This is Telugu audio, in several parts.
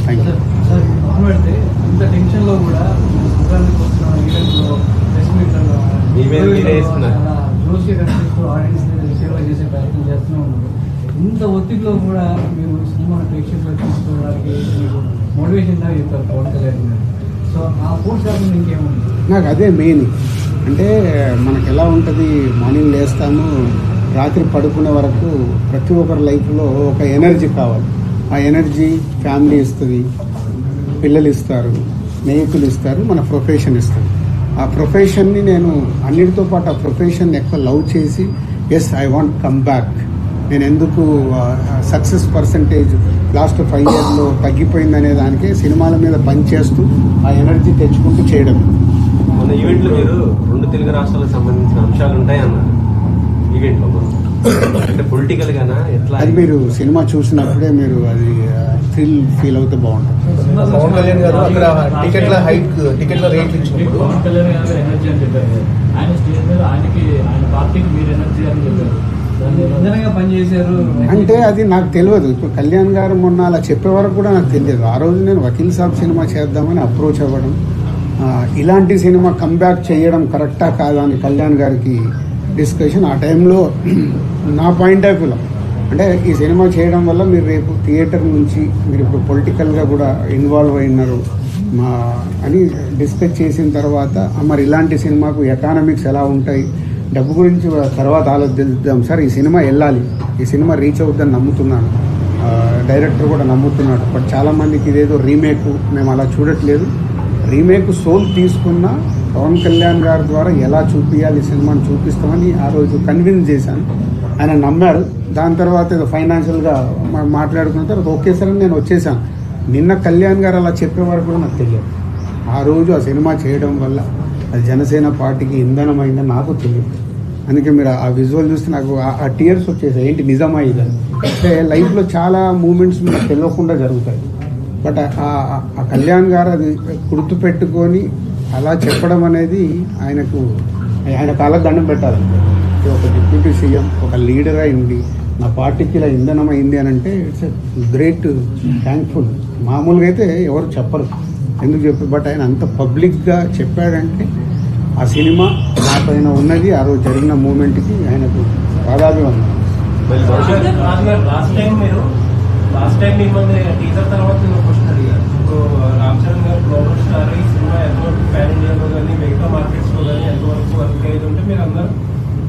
Thank you. సార్ మాట్లాడితే ఇంత టెన్షన్లో కూడా సంక్రాంతికి వస్తున్న ఈవెంట్లో ప్రెస్ మీట్లలో జోషి కనిపిస్తూ ఆడియన్స్ సేవ చేసే ప్రయత్నం చేస్తూనే ఉన్నారు. ఇంత ఒత్తిడిలో కూడా మీరు సినిమా ప్రేక్షకులు తీసుకోవడానికి మీకు మోటివేషన్ లాగా చెప్తారు పవన్ కళ్యాణ్ గారు. సో ఆ ఫోర్స్ కాకుండా ఇంకేముంది? నాకు అదే మెయిన్. అంటే మనకు ఎలా ఉంటుంది, మార్నింగ్ లేస్తాము, రాత్రి పడుకునే వరకు ప్రతి ఒక్కరి లైఫ్లో ఒక ఎనర్జీ కావాలి. ఆ ఎనర్జీ ఫ్యామిలీ ఇస్తుంది, పిల్లలు ఇస్తారు, స్నేహితులు ఇస్తారు, మన ప్రొఫెషన్ ఇస్తుంది. ఆ ప్రొఫెషన్ని నేను అన్నిటితో పాటు ఆ ప్రొఫెషన్ ఎక్కువ లవ్ చేసి yes I want come back. నేను ఎందుకు సక్సెస్ పర్సంటేజ్ లాస్ట్ 5 yearsలో తగ్గిపోయిందనే దానికి సినిమాల మీద పనిచేస్తూ ఆ ఎనర్జీ తెచ్చుకుంటూ చేయడం. మన ఈవెంట్లో మీరు 2 తెలుగు రాష్ట్రాలకు సంబంధించిన అంశాలు ఉంటాయన్నారు ఈవెంట్లో. అంటే పొలిటికల్ గానా ఎట్లా? అది మీరు సినిమా చూసినప్పుడే మీరు అది ఫీల్ అవుతే బాగుంటుంది. పవన్ కళ్యాణ్ గారు అక్కడ టికెట్ల రేట్లు ఇచ్చినప్పుడు పవన్ కళ్యాణ్ గారు ఎనర్జీ అని చెప్పారు. ఆయన స్టేజ్ మీద ఆయన పార్టీకి మీరు ఎనర్జీ అని చెప్పారు. పనిచేశారు అంటే అది నాకు తెలియదు. ఇప్పుడు కళ్యాణ్ గారు మొన్న అలా చెప్పే వరకు కూడా నాకు తెలియదు. ఆ రోజు నేను వకీల్ సాబ్ సినిమా చేద్దామని అప్రోచ్ అవ్వడం, ఇలాంటి సినిమా కంబ్యాక్ చేయడం కరెక్టా కాదా అని కళ్యాణ్ గారికి డిస్కషన్. ఆ టైంలో నా పాయింట్ ఆఫ్ వ్యూలో అంటే ఈ సినిమా చేయడం వల్ల మీరు రేపు థియేటర్ నుంచి మీరు ఇప్పుడు పొలిటికల్గా కూడా ఇన్వాల్వ్ అయినారు అని డిస్కస్ చేసిన తర్వాత, మరి ఇలాంటి సినిమాకు ఎకానమిక్స్ ఎలా ఉంటాయి, డబ్బు గురించి తర్వాత ఆలోచిద్దాం సార్. ఈ సినిమా వెళ్ళాలి, ఈ సినిమా రీచ్ అవుతుందని నమ్ముతున్నాను, డైరెక్టర్ కూడా నమ్ముతున్నాడు. బట్ చాలామందికి ఇదేదో రీమేక్, మేము అలా చూడట్లేదు. రీమేక్ సోల్ తీసుకున్న పవన్ కళ్యాణ్ గారి ద్వారా ఎలా చూపించాలి ఈ సినిమాని చూపిస్తామని ఆ రోజు కన్విన్స్ చేశాను. ఆయన నమ్మారు. దాని తర్వాత ఏదో ఫైనాన్షియల్గా మాట్లాడుకున్న తర్వాత ఓకే సార్ అని నేను వచ్చేసాను. నిన్న కళ్యాణ్ గారు అలా చెప్పే వరకు కూడా నాకు తెలియదు. ఆ రోజు ఆ సినిమా చేయడం వల్ల అది జనసేన పార్టీకి ఇంధనమైందని నాకు తెలియదు. అందుకే మీరు ఆ విజువల్ చూస్తే నాకు ఆ టీయర్స్ వచ్చేసాయి. ఏంటి నిజమా ఇదని? అంటే లైఫ్లో చాలా మూమెంట్స్ మనకు తెలియకుండా జరుగుతాయి. బట్ ఆ కళ్యాణ్ గారు అది గుర్తుపెట్టుకొని అలా చెప్పడం అనేది ఆయన కాళ్ళకు దండం పెట్టాలంటే. ఒక డిప్యూటీ సీఎం, ఒక లీడర్ అయింది, నా పార్టీకి ఇలా ఇంధనం అయింది అని అంటే ఇట్స్ గ్రేట్ థ్యాంక్ఫుల్. మామూలుగా అయితే ఎవరు చెప్పరు, ఎందుకు చెప్పి, బట్ ఆయన అంత పబ్లిక్గా చెప్పాడంటే ఆ సినిమా నా పైన ఉన్నది, ఆ రోజు జరిగిన మూమెంట్కి ఆయనకు పాదాభివందనం. లాస్ట్ టైం మిమ్మల్ని టీజర్ తర్వాత క్వశ్చన్ అడిగారు. ఇప్పుడు రామ్ చరణ్ గారు గ్లోబల్ స్టార్, ఈ సినిమా ఎంతవరకు ప్యాన్ ఇండియాలో కానీ మిగతా మార్కెట్స్ లో కానీ ఎంతవరకు వర్క్ అయ్యేది ఉంటే మీరు అందరూ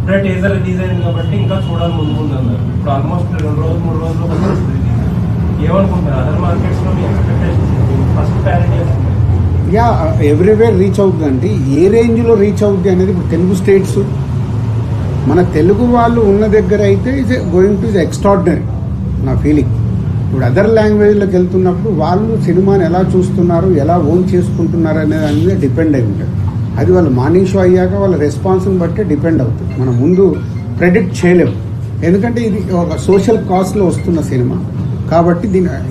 ఇప్పుడే టీజర్ రిలీజ్ అయింది కాబట్టి ఇంకా చూడాలి ముందు అన్నారు. ఇప్పుడు ఆల్మోస్ట్ 2 రోజులు 3 రోజుల్లో ఏమనుకుంటారు? అదర్ మార్కెట్స్ లో మీ expectations first pan India everywhere reach అవుతుందండి. ఏ రేంజ్లో రీచ్ అవుతుంది అనేది ఇప్పుడు తెలుగు స్టేట్స్, మన తెలుగు వాళ్ళు ఉన్న దగ్గర అయితే is going to is extraordinary నా ఫీలింగ్. ఇప్పుడు అదర్ లాంగ్వేజ్లోకి వెళ్తున్నప్పుడు వాళ్ళు సినిమాని ఎలా చూస్తున్నారు, ఎలా ఓన్ చేసుకుంటున్నారు అనే దాని మీద డిపెండ్ అయి ఉంటుంది. అది వాళ్ళు మార్నింగ్ షో అయ్యాక వాళ్ళ రెస్పాన్స్ని బట్టే డిపెండ్ అవుతుంది. మనం ముందు ప్రెడిక్ట్ చేయలేము, ఎందుకంటే ఇది ఒక సోషల్ కాస్ట్లో వస్తున్న సినిమా కాబట్టి.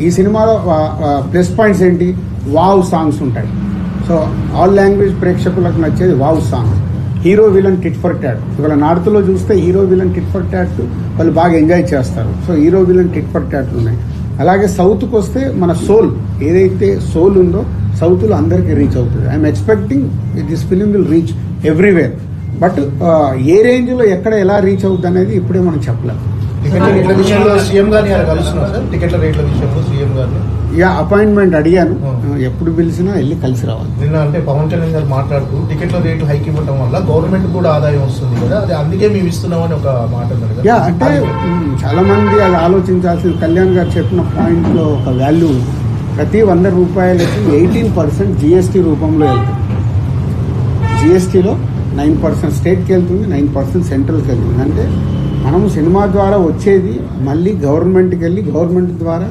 ఈ సినిమాలో ప్లస్ పాయింట్స్ ఏంటి? వావ్ సాంగ్స్ ఉంటాయి. సో ఆల్ లాంగ్వేజ్ ప్రేక్షకులకు నచ్చేది wow song. Hero villain tit for tat. ఇవాళ నార్త్లో చూస్తే hero villain tit for tat వాళ్ళు బాగా ఎంజాయ్ చేస్తారు. So hero villain tit for ట్యాట్లు ఉన్నాయి. అలాగే సౌత్కి వస్తే మన సోల్, ఏదైతే సోల్ ఉందో సౌత్లో అందరికీ రీచ్ అవుతుంది. I'm expecting this film will reach everywhere. But ఏ రేంజ్లో ఎక్కడ ఎలా రీచ్ అవుతుంది అనేది ఇప్పుడే మనం చెప్పలేము. టికెట్ల రేట్ల విషయంలో సీఎం గారిని కలుస్తున్నారు సార్. టికెట్ల రేట్ల విషయంలో సీఎం గారిని అపాయింట్మెంట్ అడిగాను. ఎప్పుడు పిలిచినా వెళ్ళి కలిసి రావాలి. నిన్న అంటే పవన్ కళ్యాణ్ గారు మాట్లాడుతూ టికెట్ల రేట్లు హైక్ ఇవ్వడం వల్ల గవర్నమెంట్ కూడా ఆదాయం వస్తుంది కదా, అది అందుకే మేము ఇస్తున్నామని ఒక మాట ఉంది. అంటే చాలా మంది అది ఆలోచించాల్సింది. కళ్యాణ్ గారు చెప్పిన పాయింట్ లో ఒక వాల్యూ, ప్రతి 100 రూపాయలకి 18% జిఎస్టీ రూపంలో వెళ్తుంది. జిఎస్టీలో 9% స్టేట్కి వెళ్తుంది, 9% సెంట్రల్కి వెళ్తుంది. అంటే మనం సినిమా ద్వారా వచ్చేది మళ్ళీ గవర్నమెంట్కి వెళ్ళి గవర్నమెంట్ ద్వారా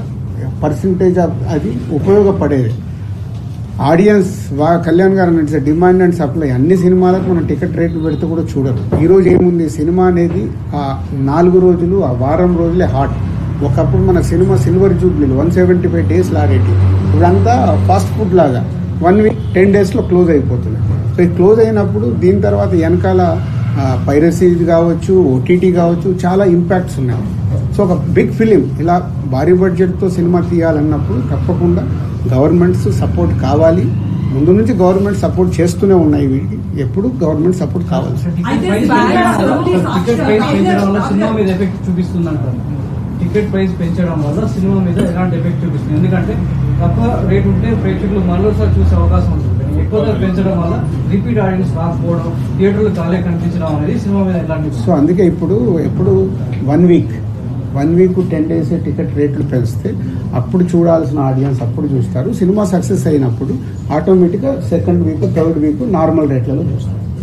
పర్సంటేజ్ అది ఉపయోగపడేది. ఆడియన్స్ కళ్యాణ్ గారు నడిచే డిమాండ్ అండ్ సప్లై అన్ని సినిమాలకు మనం టికెట్ రేట్లు పెడితే కూడా చూడరు. ఈరోజు ఏముంది, సినిమా అనేది ఆ 4 రోజులు, ఆ వారం రోజులే హాట్. ఒకప్పుడు మన సినిమా సిల్వర్ జూబ్లీలు 175 days లాగేటి. ఇప్పుడంతా ఫాస్ట్ ఫుడ్ లాగా 1 week 10 daysలో క్లోజ్ అయిపోతుంది. సో ఇది క్లోజ్ అయినప్పుడు దీని తర్వాత వెనకాల పైరసీ కావచ్చు, ఓటీటీ కావచ్చు, చాలా ఇంపాక్ట్స్ ఉన్నాయి. సో ఒక బిగ్ ఫిలిం ఇలా భారీ బడ్జెట్తో సినిమా తీయాలన్నప్పుడు తప్పకుండా గవర్నమెంట్స్ సపోర్ట్ కావాలి. ముందు నుంచి గవర్నమెంట్ సపోర్ట్ చేస్తూనే ఉన్నాయి. వీటికి ఎప్పుడు గవర్నమెంట్ సపోర్ట్ కావాలి. టికెట్ ప్రైస్ పెంచడం వల్ల సినిమా మీద ఎఫెక్ట్ చూపిస్తుంది అంటారు. టికెట్ ప్రైస్ పెంచడం వల్ల సినిమా మీద ఎలాంటి ఎఫెక్ట్ చూపిస్తుంది? ఎందుకంటే తక్కువ రేట్ ఉంటే ప్రేక్షకులు మరోసారి చూసే అవకాశం ఉంటుంది. ఎక్కువ పెంచడం వల్ల రిపీట్ ఆడియన్స్ రాకపోవడం, థియేటర్లు ఖాళీ కనిపించడం అనేది సినిమా మీద ఎలాంటి? సో అందుకే ఎప్పుడు 1 వీక్ 10 days టికెట్ రేట్లు పెంచితే అప్పుడు చూడాల్సిన ఆడియన్స్ అప్పుడు చూస్తారు. సినిమా సక్సెస్ అయినప్పుడు ఆటోమేటిక్గా 2nd week 3rd week normal రేట్లలో చూస్తారు.